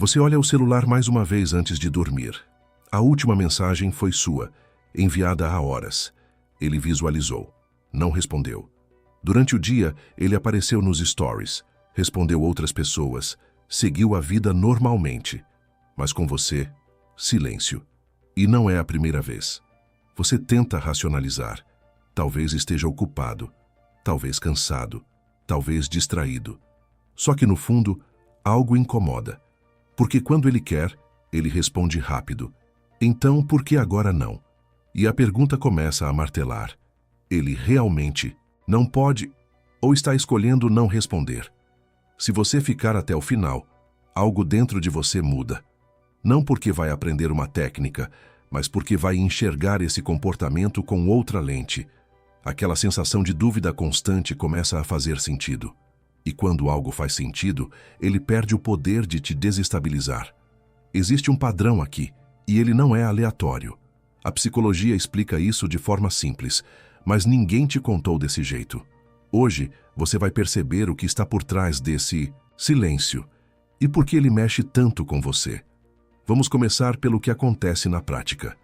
Você olha o celular mais uma vez antes de dormir. A última mensagem foi sua, enviada há horas. Ele visualizou. Não respondeu. Durante o dia, ele apareceu nos stories, respondeu outras pessoas, seguiu a vida normalmente. Mas com você, silêncio. E não é a primeira vez. Você tenta racionalizar. Talvez esteja ocupado, talvez cansado, talvez distraído. Só que no fundo, algo incomoda. Porque quando ele quer, ele responde rápido. Então, por que agora não? E a pergunta começa a martelar. Ele realmente não pode ou está escolhendo não responder? Se você ficar até o final, algo dentro de você muda. Não porque vai aprender uma técnica, mas porque vai enxergar esse comportamento com outra lente. Aquela sensação de dúvida constante começa a fazer sentido. E quando algo faz sentido, ele perde o poder de te desestabilizar. Existe um padrão aqui, e ele não é aleatório. A psicologia explica isso de forma simples, mas ninguém te contou desse jeito. Hoje, você vai perceber o que está por trás desse silêncio e por que ele mexe tanto com você. Vamos começar pelo que acontece na prática.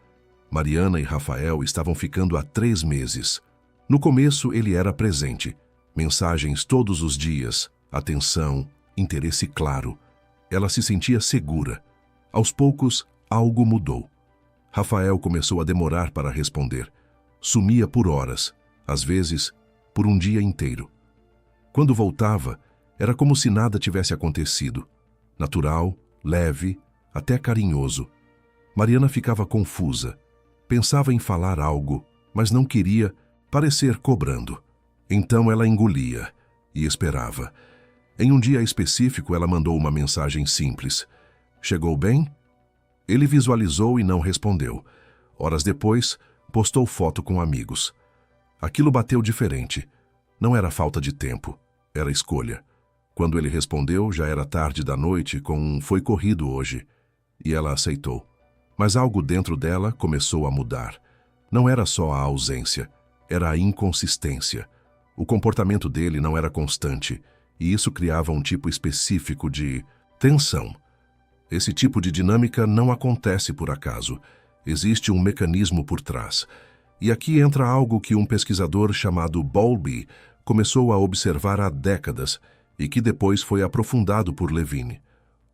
Mariana e Rafael estavam ficando há 3 meses. No começo, ele era presente. Mensagens todos os dias, atenção, interesse claro. Ela se sentia segura. Aos poucos, algo mudou. Rafael começou a demorar para responder. Sumia por horas, às vezes, por um dia inteiro. Quando voltava, era como se nada tivesse acontecido. Natural, leve, até carinhoso. Mariana ficava confusa. Pensava em falar algo, mas não queria parecer cobrando. Então ela engolia e esperava. Em um dia específico, ela mandou uma mensagem simples. Chegou bem? Ele visualizou e não respondeu. Horas depois, postou foto com amigos. Aquilo bateu diferente. Não era falta de tempo, era escolha. Quando ele respondeu, já era tarde da noite com um "foi corrido hoje", e ela aceitou. Mas algo dentro dela começou a mudar. Não era só a ausência, era a inconsistência. O comportamento dele não era constante, e isso criava um tipo específico de tensão. Esse tipo de dinâmica não acontece por acaso. Existe um mecanismo por trás. E aqui entra algo que um pesquisador chamado Bowlby começou a observar há décadas e que depois foi aprofundado por Levine.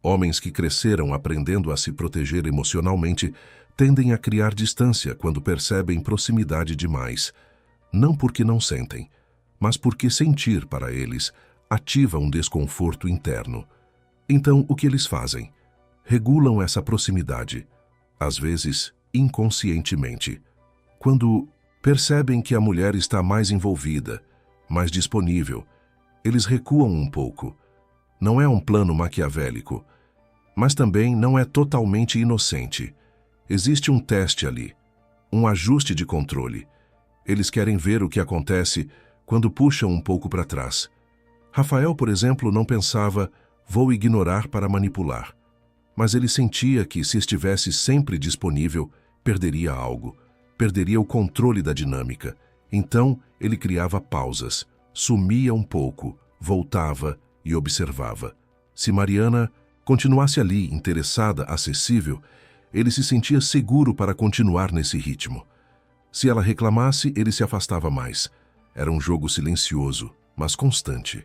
Homens que cresceram aprendendo a se proteger emocionalmente tendem a criar distância quando percebem proximidade demais. Não porque não sentem, mas porque sentir para eles ativa um desconforto interno. Então, o que eles fazem? Regulam essa proximidade, às vezes inconscientemente. Quando percebem que a mulher está mais envolvida, mais disponível, eles recuam um pouco. Não é um plano maquiavélico, mas também não é totalmente inocente. Existe um teste ali, um ajuste de controle. Eles querem ver o que acontece quando puxam um pouco para trás. Rafael, por exemplo, não pensava, vou ignorar para manipular. Mas ele sentia que, se estivesse sempre disponível, perderia algo. Perderia o controle da dinâmica. Então, ele criava pausas, sumia um pouco, voltava e observava. Se Mariana continuasse ali, interessada, acessível, ele se sentia seguro para continuar nesse ritmo. Se ela reclamasse, ele se afastava mais. Era um jogo silencioso, mas constante.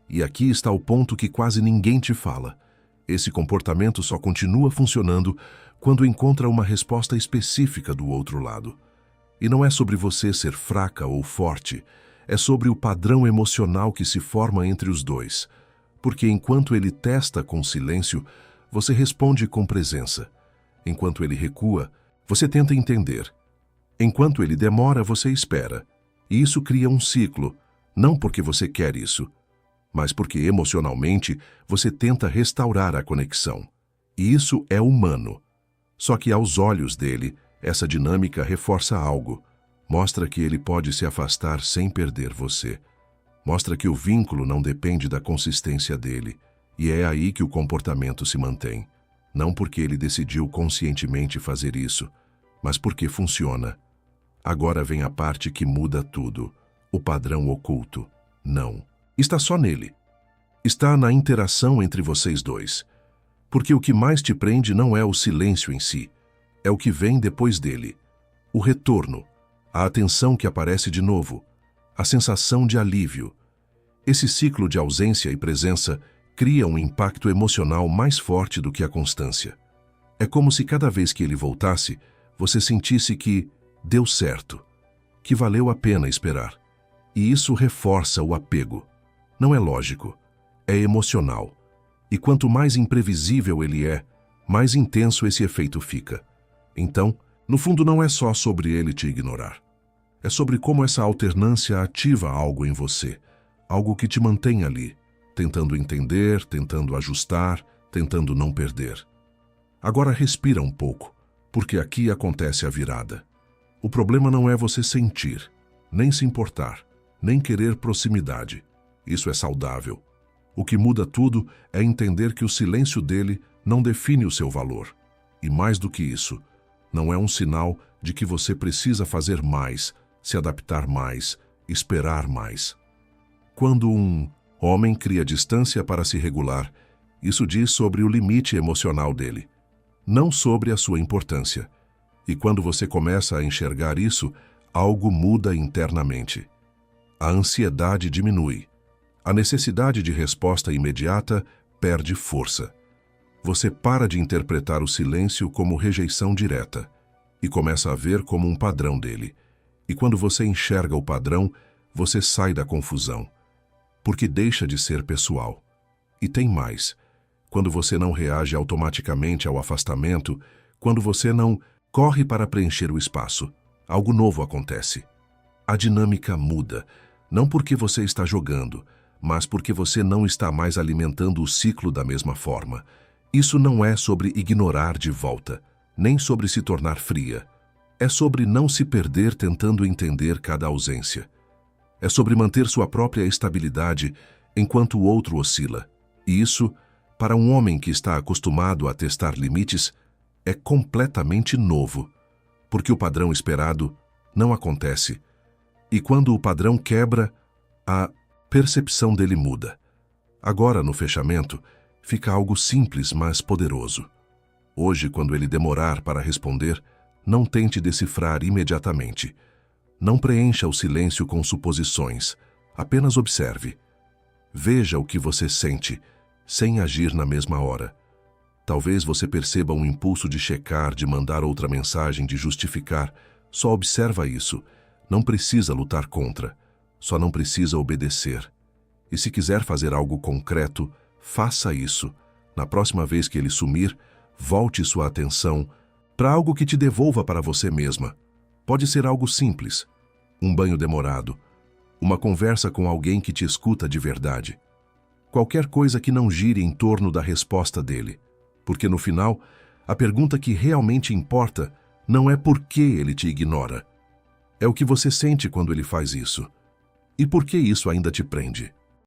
E aqui está o ponto que quase ninguém te fala. Esse comportamento só continua funcionando quando encontra uma resposta específica do outro lado. E não é sobre você ser fraca ou forte, é sobre o padrão emocional que se forma entre os dois. Porque enquanto ele testa com silêncio, você responde com presença. Enquanto ele recua, você tenta entender. Enquanto ele demora, você espera. E isso cria um ciclo, não porque você quer isso, mas porque emocionalmente você tenta restaurar a conexão. E isso é humano. Só que aos olhos dele, essa dinâmica reforça algo. Mostra que ele pode se afastar sem perder você. Mostra que o vínculo não depende da consistência dele. E é aí que o comportamento se mantém. Não porque ele decidiu conscientemente fazer isso, mas porque funciona. Agora vem a parte que muda tudo. O padrão oculto. Não. Está só nele. Está na interação entre vocês dois. Porque o que mais te prende não é o silêncio em si, é o que vem depois dele. O retorno, a atenção que aparece de novo, a sensação de alívio. Esse ciclo de ausência e presença cria um impacto emocional mais forte do que a constância. É como se cada vez que ele voltasse, você sentisse que deu certo, que valeu a pena esperar. E isso reforça o apego. Não é lógico, é emocional. E quanto mais imprevisível ele é, mais intenso esse efeito fica. Então, no fundo não é só sobre ele te ignorar. É sobre como essa alternância ativa algo em você, algo que te mantém ali, tentando entender, tentando ajustar, tentando não perder. Agora respira um pouco, porque aqui acontece a virada. O problema não é você sentir, nem se importar, nem querer proximidade. Isso é saudável. O que muda tudo é entender que o silêncio dele não define o seu valor. E mais do que isso, não é um sinal de que você precisa fazer mais, se adaptar mais, esperar mais. Quando um homem cria distância para se regular, isso diz sobre o limite emocional dele, não sobre a sua importância. E quando você começa a enxergar isso, algo muda internamente. A ansiedade diminui. A necessidade de resposta imediata perde força. Você para de interpretar o silêncio como rejeição direta e começa a ver como um padrão dele. E quando você enxerga o padrão, você sai da confusão, porque deixa de ser pessoal. E tem mais. Quando você não reage automaticamente ao afastamento, quando você não corre para preencher o espaço, algo novo acontece. A dinâmica muda, não porque você está jogando, mas porque você não está mais alimentando o ciclo da mesma forma. Isso não é sobre ignorar de volta, nem sobre se tornar fria. É sobre não se perder tentando entender cada ausência. É sobre manter sua própria estabilidade enquanto o outro oscila. E isso, para um homem que está acostumado a testar limites, é completamente novo, porque o padrão esperado não acontece. E quando o padrão quebra, a percepção dele muda. Agora, no fechamento, fica algo simples, mas poderoso. Hoje, quando ele demorar para responder, não tente decifrar imediatamente. Não preencha o silêncio com suposições, apenas observe. Veja o que você sente, sem agir na mesma hora. Talvez você perceba um impulso de checar, de mandar outra mensagem, de justificar. Só observa isso. Não precisa lutar contra. Só não precisa obedecer. E se quiser fazer algo concreto, faça isso. Na próxima vez que ele sumir, volte sua atenção para algo que te devolva para você mesma. Pode ser algo simples. Um banho demorado. Uma conversa com alguém que te escuta de verdade. Qualquer coisa que não gire em torno da resposta dele. Porque no final, a pergunta que realmente importa não é por que ele te ignora. É o que você sente quando ele faz isso. E por que isso ainda te prende?